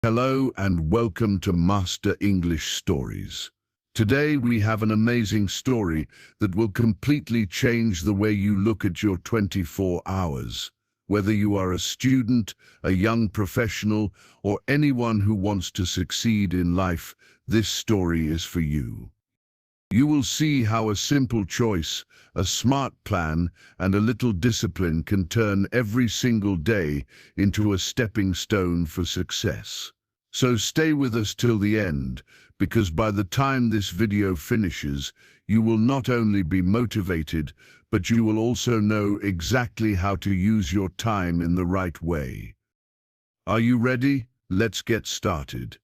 Hello and welcome to Master English Stories. Today we have an amazing story that will completely change the way you look at your 24 hours. Whether you are a student, a young professional, or anyone who wants to succeed in life, this story is for you. You will see how a simple choice, a smart plan, and a little discipline can turn every single day into a stepping stone for success. So stay with us till the end, because by the time this video finishes, you will not only be motivated, but you will also know exactly how to use your time in the right way. Are you ready? Let's get started.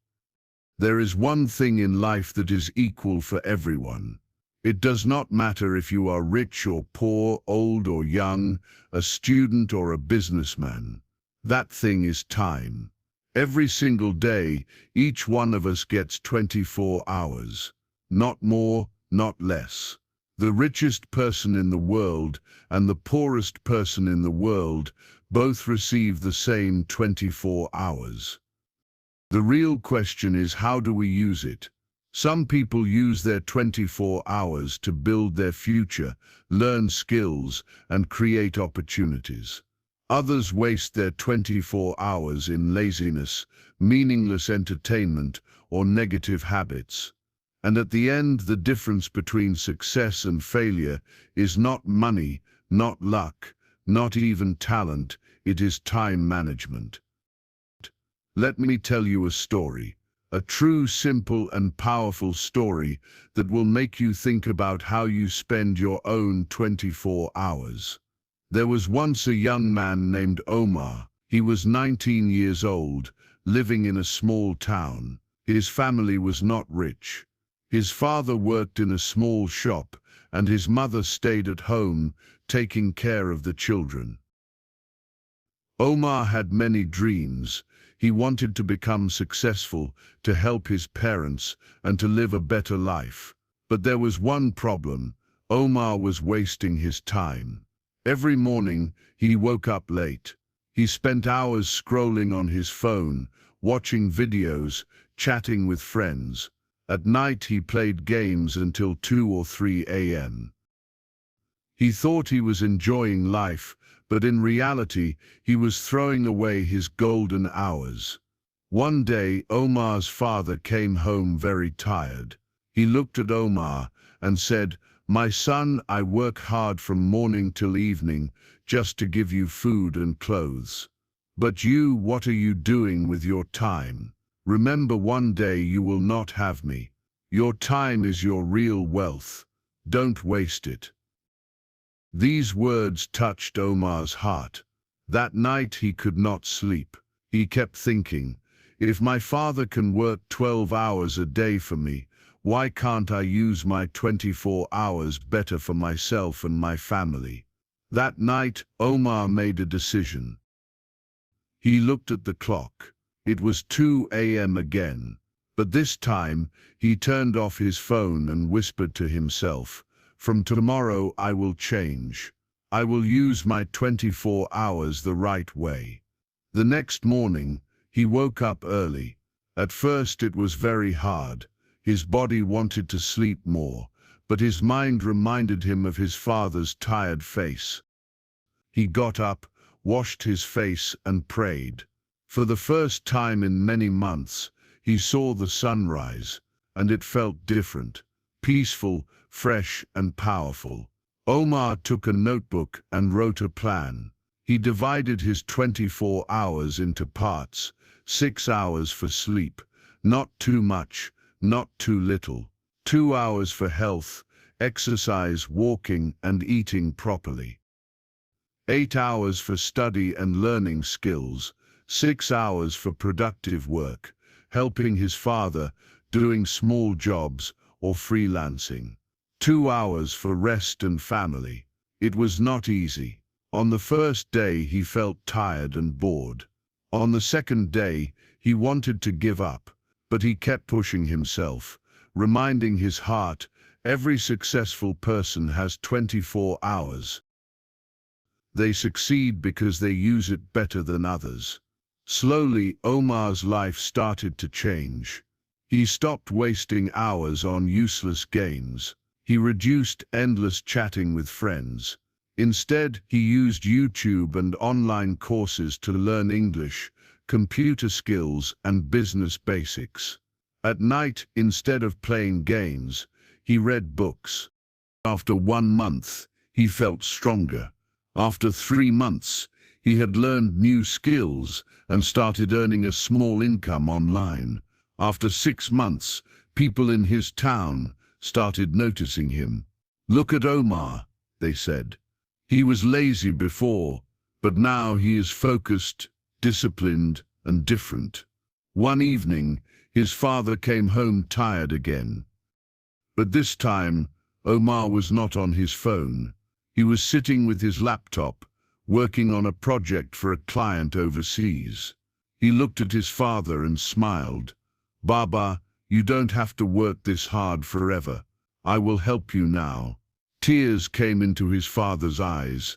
There is one thing in life that is equal for everyone. It does not matter if you are rich or poor, old or young, a student or a businessman. That thing is time. Every single day, each one of us gets 24 hours. Not more, not less. The richest person in the world and the poorest person in the world both receive the same 24 hours. The real question is, how do we use it? Some people use their 24 hours to build their future, learn skills, and create opportunities. Others waste their 24 hours in laziness, meaningless entertainment, or negative habits. And at the end, the difference between success and failure is not money, not luck, not even talent, it is time management. Let me tell you a story, a true, simple, and powerful story that will make you think about how you spend your own 24 hours. There was once a young man named Omar. He was 19 years old, living in a small town. His family was not rich. His father worked in a small shop, and his mother stayed at home, taking care of the children. Omar had many dreams. He wanted to become successful, to help his parents, and to live a better life. But there was one problem. Omar was wasting his time. Every morning, he woke up late. He spent hours scrolling on his phone, watching videos, chatting with friends. At night, he played games until 2 or 3 a.m. He thought he was enjoying life, but in reality, he was throwing away his golden hours. One day, Omar's father came home very tired. He looked at Omar and said, "My son, I work hard from morning till evening just to give you food and clothes. But you, what are you doing with your time? Remember, one day you will not have me. Your time is your real wealth. Don't waste it." These words touched Omar's heart. That night he could not sleep. He kept thinking, if my father can work 12 hours a day for me, why can't I use my 24 hours better for myself and my family? That night, Omar made a decision. He looked at the clock. It was 2 a.m. again. But this time, he turned off his phone and whispered to himself, "From tomorrow I will change. I will use my 24 hours the right way." The next morning, he woke up early. At first it was very hard. His body wanted to sleep more, but his mind reminded him of his father's tired face. He got up, washed his face, and prayed. For the first time in many months, he saw the sunrise, and it felt different, peaceful, fresh and powerful. Omar took a notebook and wrote a plan. He divided his 24 hours into parts, 6 hours for sleep, not too much, not too little, 2 hours for health, exercise, walking and eating properly, 8 hours for study and learning skills, 6 hours for productive work, helping his father, doing small jobs or freelancing, 2 hours for rest and family. It was not easy. On the first day he felt tired and bored. On the second day he wanted to give up, but he kept pushing himself, reminding his heart, every successful person has 24 hours. They succeed because they use it better than others. Slowly, Omar's life started to change. He stopped wasting hours on useless games. He reduced endless chatting with friends. Instead, he used YouTube and online courses to learn English, computer skills, and business basics. At night, instead of playing games, he read books. After 1 month, he felt stronger. After 3 months, he had learned new skills and started earning a small income online. After 6 months, people in his town started noticing him. "Look at Omar," they said. "He was lazy before, but now he is focused, disciplined, and different." One evening, his father came home tired again. But this time, Omar was not on his phone. He was sitting with his laptop, working on a project for a client overseas. He looked at his father and smiled. "Baba, you don't have to work this hard forever. I will help you now." Tears came into his father's eyes.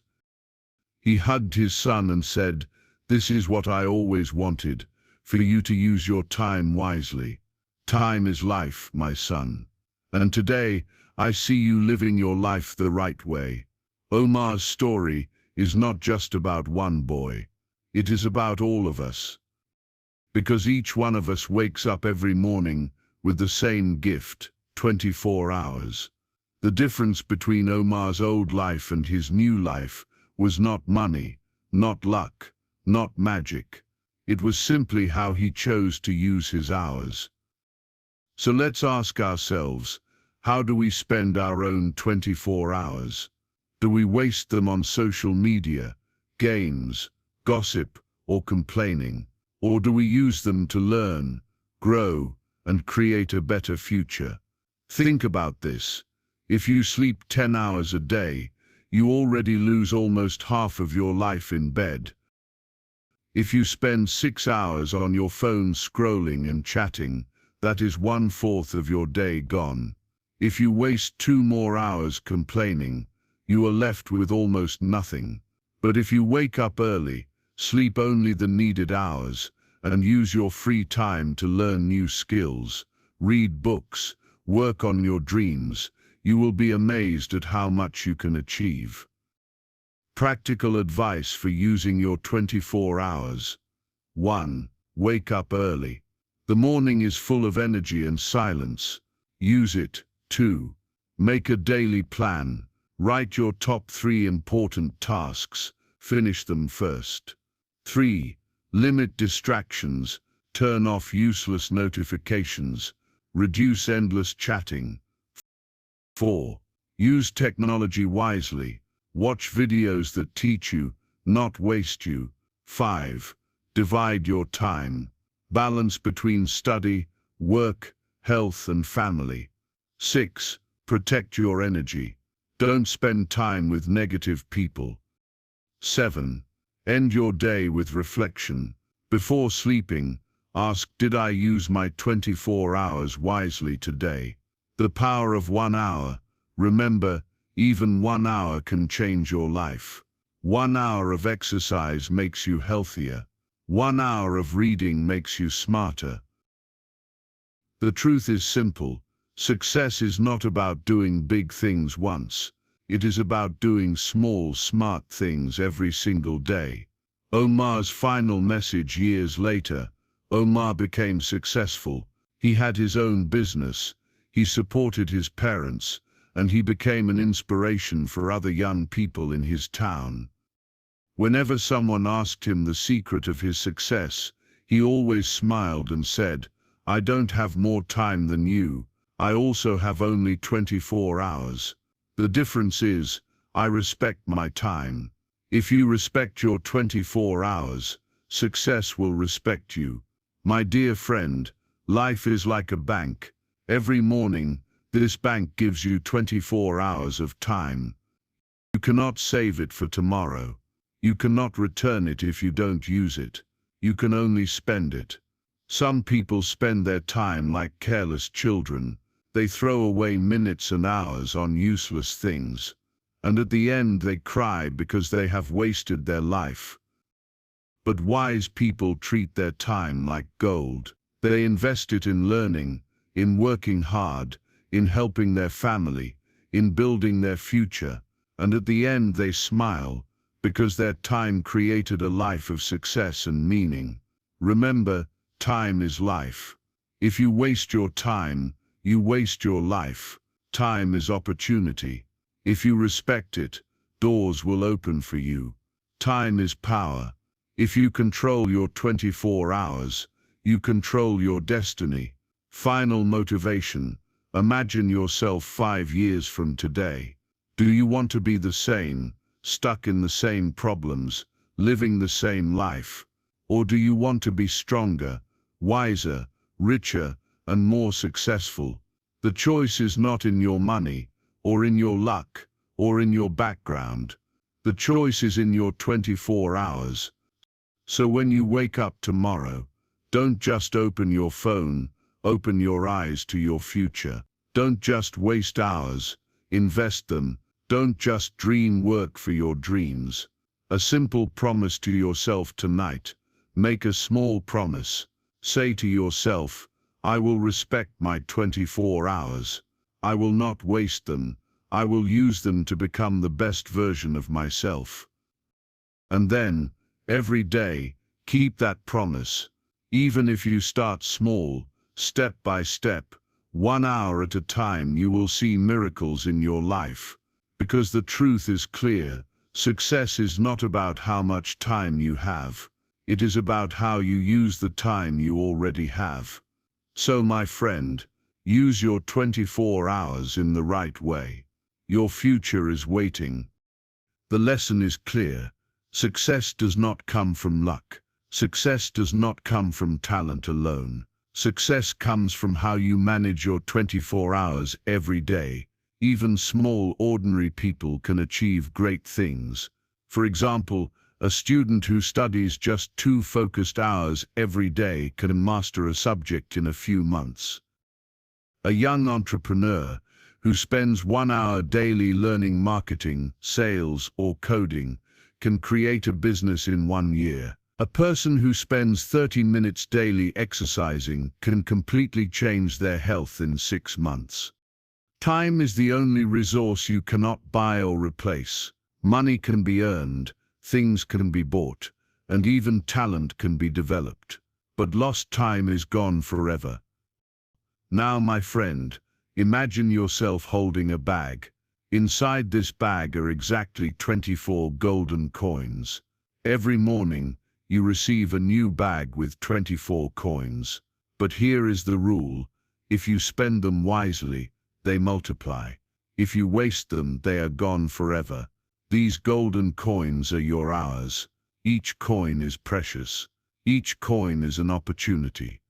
He hugged his son and said, "This is what I always wanted, for you to use your time wisely. Time is life, my son. And today, I see you living your life the right way." Omar's story is not just about one boy. It is about all of us. Because each one of us wakes up every morning with the same gift, 24 hours. The difference between Omar's old life and his new life was not money, not luck, not magic. It was simply how he chose to use his hours. So let's ask ourselves, how do we spend our own 24 hours? Do we waste them on social media, games, gossip, or complaining? Or do we use them to learn, grow, and create a better future? Think about this. If you sleep 10 hours a day, you already lose almost half of your life in bed. If you spend 6 hours on your phone scrolling and chatting, that is 1/4 of your day gone. If you waste 2 more hours complaining, you are left with almost nothing. But if you wake up early, sleep only the needed hours, and use your free time to learn new skills, read books, work on your dreams, you will be amazed at how much you can achieve. Practical advice for using your 24 hours. 1. Wake up early. The morning is full of energy and silence. Use it. 2. Make a daily plan. Write your top 3 important tasks. Finish them first. 3. Limit distractions. Turn off useless notifications. Reduce endless chatting. 4. Use technology wisely. Watch videos that teach you, not waste you. 5. Divide your time. Balance between study, work, health, and family. 6. Protect your energy. Don't spend time with negative people. 7. End your day with reflection. Before sleeping, ask, did I use my 24 hours wisely today? The power of 1 hour. Remember, even 1 hour can change your life. 1 hour of exercise makes you healthier. 1 hour of reading makes you smarter. The truth is simple. Success is not about doing big things once. It is about doing small, smart things every single day. Omar's final message years later. Omar became successful. He had his own business. He supported his parents, and he became an inspiration for other young people in his town. Whenever someone asked him the secret of his success, he always smiled and said, "I don't have more time than you. I also have only 24 hours. The difference is, I respect my time." If you respect your 24 hours, success will respect you. My dear friend, life is like a bank. Every morning, this bank gives you 24 hours of time. You cannot save it for tomorrow. You cannot return it if you don't use it. You can only spend it. Some people spend their time like careless children. They throw away minutes and hours on useless things. And at the end they cry because they have wasted their life. But wise people treat their time like gold. They invest it in learning, in working hard, in helping their family, in building their future, and at the end they smile, because their time created a life of success and meaning. Remember, time is life. If you waste your time, you waste your life. Time is opportunity. If you respect it, doors will open for you. Time is power. If you control your 24 hours, you control your destiny. Final motivation. Imagine yourself 5 years from today. Do you want to be the same, stuck in the same problems, living the same life? Or do you want to be stronger, wiser, richer, and more successful? The choice is not in your money, or in your luck, or in your background. The choice is in your 24 hours. So when you wake up tomorrow, don't just open your phone, open your eyes to your future. Don't just waste hours, invest them. Don't just dream, work for your dreams. A simple promise to yourself tonight. Make a small promise. Say to yourself, I will respect my 24 hours. I will not waste them. I will use them to become the best version of myself. And then, every day, keep that promise. Even if you start small, step by step, 1 hour at a time, you will see miracles in your life. Because the truth is clear, success is not about how much time you have. It is about how you use the time you already have. So, my friend, use your 24 hours in the right way. Your future is waiting. The lesson is clear. Success does not come from luck. Success does not come from talent alone. Success comes from how you manage your 24 hours every day. Even small, ordinary people can achieve great things. For example, a student who studies just 2 focused hours every day can master a subject in a few months. A young entrepreneur who spends 1 hour daily learning marketing, sales, or coding can create a business in 1 year. A person who spends 30 minutes daily exercising can completely change their health in 6 months. Time is the only resource you cannot buy or replace. Money can be earned, things can be bought, and even talent can be developed. But lost time is gone forever. Now, my friend, imagine yourself holding a bag. Inside this bag are exactly 24 golden coins. Every morning, you receive a new bag with 24 coins. But here is the rule. If you spend them wisely, they multiply. If you waste them, they are gone forever. These golden coins are your hours. Each coin is precious. Each coin is an opportunity.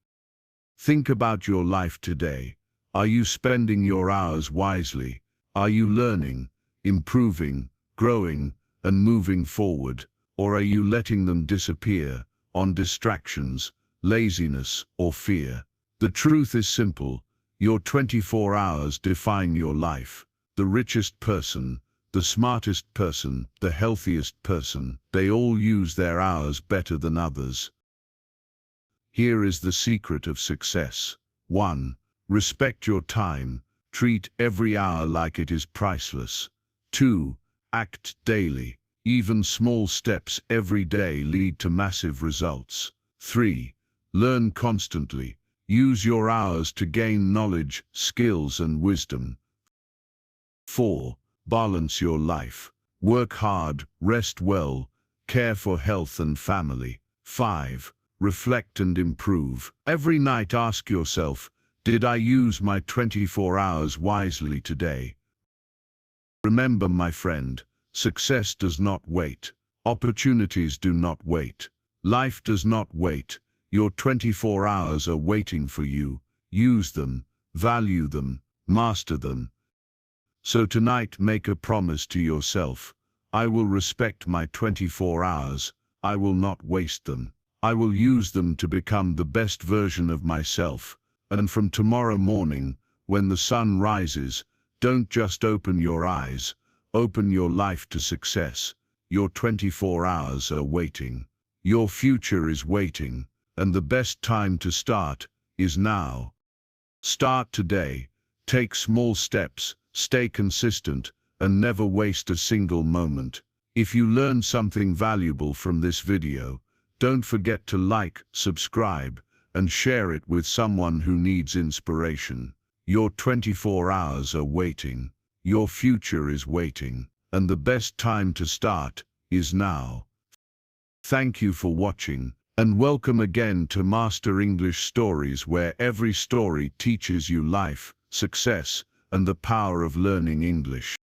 Think about your life today. Are you spending your hours wisely? Are you learning, improving, growing, and moving forward? Or are you letting them disappear on distractions, laziness, or fear? The truth is simple. Your 24 hours define your life. The richest person, the smartest person, the healthiest person, they all use their hours better than others. Here is the secret of success. 1. Respect your time. Treat every hour like it is priceless. 2. Act daily. Even small steps every day lead to massive results. 3. Learn constantly. Use your hours to gain knowledge, skills, and wisdom. 4. Balance your life. Work hard, rest well, care for health and family. 5. Reflect and improve. Every night ask yourself, did I use my 24 hours wisely today? Remember, my friend, success does not wait. Opportunities do not wait. Life does not wait. Your 24 hours are waiting for you. Use them, value them, master them. So tonight, make a promise to yourself. I will respect my 24 hours. I will not waste them. I will use them to become the best version of myself. And from tomorrow morning, when the sun rises, don't just open your eyes. Open your life to success. Your 24 hours are waiting. Your future is waiting, and the best time to start is now. Start today. Take small steps, stay consistent, and never waste a single moment. If you learned something valuable from this video, don't forget to like, subscribe, and share it with someone who needs inspiration. Your 24 hours are waiting. Your future is waiting, and the best time to start is now. Thank you for watching, and welcome again to Master English Stories, where every story teaches you life, success, and the power of learning English.